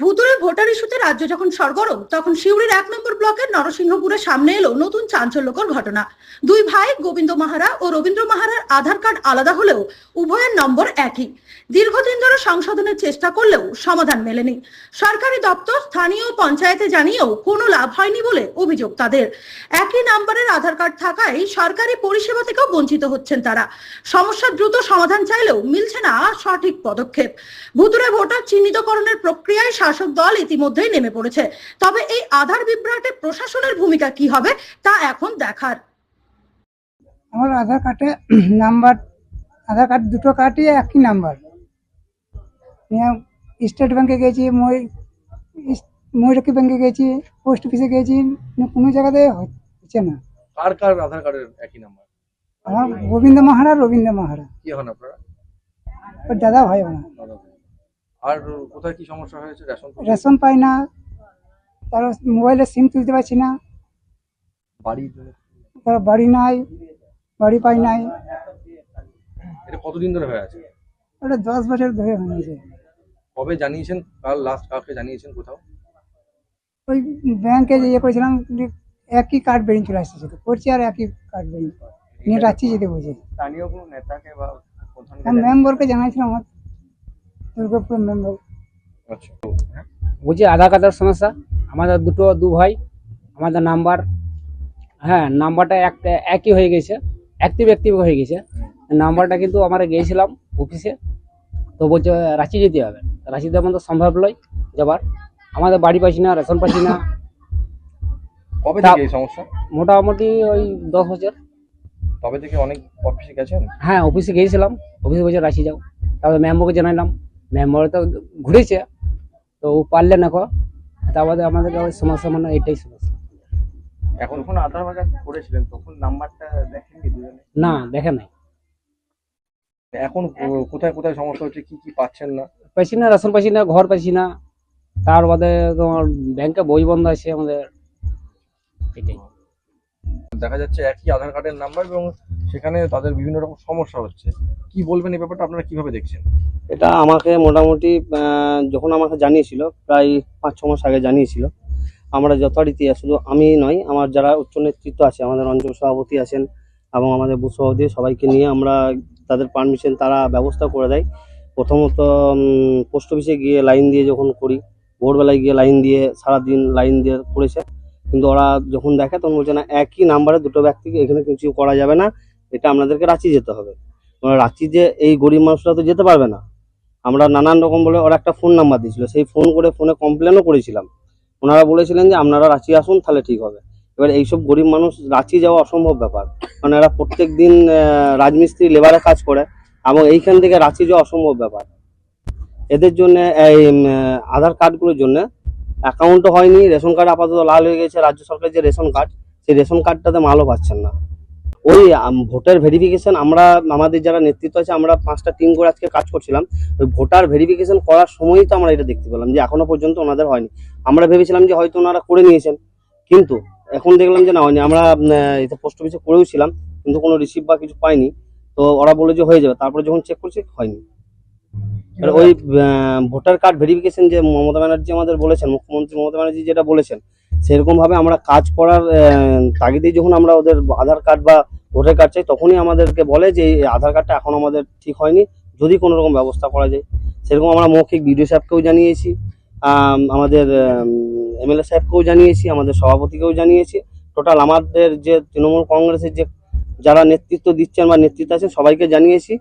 ভুতুড়ে ভোটার ইস্যুতে রাজ্য যখন সরগরম, তখন সিউড়ির 1 নম্বর ব্লকের নরসিংহপুরের সামনে এলো নতুন চাঞ্চল্যকর ঘটনা। দুই ভাই গোবিন্দ মাহারা ও রবীন্দ্র মাহারার আধার কার্ড আলাদা হলেও উভয়ের নম্বর একই। দীর্ঘদিন ধরে সংশোধনের চেষ্টা করলেও সমাধান মেলেনি। সরকারি দপ্তর, স্থানীয় পঞ্চায়েতে জানিয়েও কোনো লাভ হয়নি বলে অভিযোগ তাদের। একই নাম্বারের আধার কার্ড থাকায় সরকারি পরিষেবা থেকেও বঞ্চিত হচ্ছেন তারা। সমস্যার দ্রুত সমাধান চাইলেও মিলছে না সঠিক পদক্ষেপ। ভুতুড়ে ভোটার চিহ্নিতকরণের প্রক্রিয়ায় শাসক দল ইতিমধ্যেই নেমে পড়েছে। তবে এই আধার বিভ্রাটে প্রশাসনের ভূমিকা কি হবে তা এখন দেখার। আমার আধার কার্ডে নাম্বার, আধার কার্ড দুটো কার্ডই একই নাম্বার। স্টেট ব্যাংকে গেছি, ময়ূরকি ব্যাংকে গেছি, পোস্ট অফিসে গেছি, কোনো জায়গাতে হচ্ছে না। কার কার আধার কার্ডের একই নাম্বার? আমার গোবিন্দ মাহারা, রবীন্দ্র মাহারা। কি হন আপনারা? ওর দাদা ভাই ওরা। দাদা ভাই। আর কোথায় কি সমস্যা হয়েছে? রেশন পাই না, তার মোবাইলে সিম তুলতে পারছি না, বাড়ি তার বাড়ি নাই, বাড়ি পাই নাই। এটা কতদিন ধরে হয়ে আছে? ওটা 10 বছর ধরে হয়েছে। কবে জানিয়েছেন? কাল লাস্ট কাউকে জানিয়েছেন কোথাও? ওই ব্যাংকে যে করেছিলাম, একই কার্ড বেরিয়ে চলে আসছে, করছি আর একই কার্ড বেরিয়ে নিয়ে রাখছি যেতে বলছে। স্থানীয় কোনো নেতাকে বা মেম্বারকে জানাইছিলাম, আমার দুর্গাপুর মেম্বার। আচ্ছা, বলছি আধার কার্ডের সমস্যা। আমাদের দু ভাই, আমাদের নাম্বার, হ্যাঁ নাম্বারটা একই হয়ে গেছে, অ্যাক্টিভ হয়ে গেছে নাম্বারটা। কিন্তু আমরা গিয়েছিলাম অফিসে, তো বলছে রাঁচি যেতে হবে। রাঁচিতে আমাদের সম্ভব নয় যাবার, আমাদের বাড়ি পাচ্ছি না, রেশন পাচ্ছি না। কবে থেকে এই সমস্যা? মোটামুটি ওই 10 বছর। তবে থেকে অনেক অফিসে গেছেন? হ্যাঁ অফিসে গিয়েছিলাম, অফিসে বলছে রাঁচি যাও। তারপরে মেম্বারকে জানাইলাম, মেম্বার তো ঘুরেছে, তো ও পারলে না। তারপরে আমাদের ওই সমস্যা, মানে এটাই সমস্যা। এখন যখন আধার কার্ড করেছিলেন তখন নাম্বারটা দেখেননি দুজনে? না দেখে নাই। এখন কোথায় কোথায় সমস্যা হচ্ছে, কি কি পাচ্ছেন না? পাচ্ছি না, রেশন পাচ্ছি না, ঘর পাচ্ছি না। তার বাদে তোমার ব্যাংকে বই বন্ধ আছে আমাদের, এটাই। দেখা যাচ্ছে একই আধার কার্ডের নাম্বার এবং সেখানে তাদের বিভিন্ন রকম সমস্যা হচ্ছে। কি বলবেন এই ব্যাপারটা, আপনারা কিভাবে দেখছেন? এটা আমাকে মোটামুটি যখন আমাকে জানিয়েছিল, প্রায় 5-6 মাস আগে জানিয়েছিল। আমরা যথারীতি, শুধু আমি নয়, আমার যারা উচ্চ নেতৃত্ব আছে, আমাদের অঞ্চল সভাপতি আছেন এবং আমাদের বুথ সভাপতি, সবাইকে নিয়ে আমরা তাদের পারমিশন তারা ব্যবস্থা করে দেয়। প্রথমত পোস্ট অফিসে গিয়ে লাইন দিয়ে যখন করি, ভোরবেলায় গিয়ে লাইন দিয়ে সারাদিন লাইন দিয়ে করেছে, কিন্তু ওরা যখন দেখে তখন বলছে না, একই নাম্বারে দুটো ব্যক্তিকে এখানে কিছু করা যাবে না, এটা আপনাদেরকে রাঁচি যেতে হবে। রাঁচি যে এই গরিব মানুষরা তো যেতে পারবে না। আমরা নানান রকম বলে ওরা একটা ফোন নাম্বার দিয়েছিল, সেই ফোন করে ফোনে কমপ্লেনও করেছিলাম। ওনারা বলেছিলেন যে আপনারা রাঁচি আসুন, তাহলে ঠিক হবে। এবার এইসব গরিব মানুষ রাঁচি যাওয়া অসম্ভব ব্যাপার, কারণ এরা প্রত্যেক দিন রাজমিস্ত্রি লেবারে কাজ করে এবং এইখান থেকে রাঁচি যাওয়া অসম্ভব ব্যাপার। এদের জন্য এই আধার কার্ডগুলোর জন্য অ্যাকাউন্টও হয়নি, রেশন কার্ড আপাতত লাল হয়ে গেছে। রাজ্য সরকারের যে রেশন কার্ড, সেই রেশন কার্ডটাতে মালও পাচ্ছেন না। ওই ভোটার ভেরিফিকেশন, আমরা আমাদের যারা নেতৃত্ব আছে, আমরা 5টা টিম করে আজকে কাজ করছিলাম। ওই ভোটার ভেরিফিকেশন করার সময়ই তো আমরা এটা দেখতে পেলাম যে এখনো পর্যন্ত ওনাদের হয়নি। আমরা ভেবেছিলাম যে হয়তো ওনারা করে নিয়েছেন, কিন্তু এখন দেখলাম যে না, হয়নি। আমরা এটা পোস্ট অফিসে করেও ছিলাম, কিন্তু কোনো রিসিভ বা কিছু পাইনি। তো ওরা বলে যে হয়ে যাবে, তারপরে যখন চেক করছি হয়নি। ওই ভোটার কার্ড ভেরিফিকেশন যে মমতা ব্যানার্জি আমাদের বলেছেন, মুখ্যমন্ত্রী মমতা ব্যানার্জি যেটা বলেছেন, সেরকম ভাবে আমরা কাজ করার তাগিদেই যখন আমরা ওদের আধার কার্ড বা ভোটার কার্ড চাই, তখনই আমাদেরকে বলে যে এই আধার কার্ডটা এখন আমাদের ঠিক হয়নি, যদি কোনো রকম ব্যবস্থা করা যায়। সেরকম আমরা মৌখিক বিডিও সাহেবকেও জানিয়েছি, আমাদের এমএলএ সাহেবকেও জানিয়েছি, আমাদের সভাপতিকেও জানিয়েছি। টোটাল আমাদের যে তৃণমূল কংগ্রেসের যে যারা নেতৃত্ব দিচ্ছেন বা নেতৃত্ব আছেন, সবাইকে জানিয়েছি।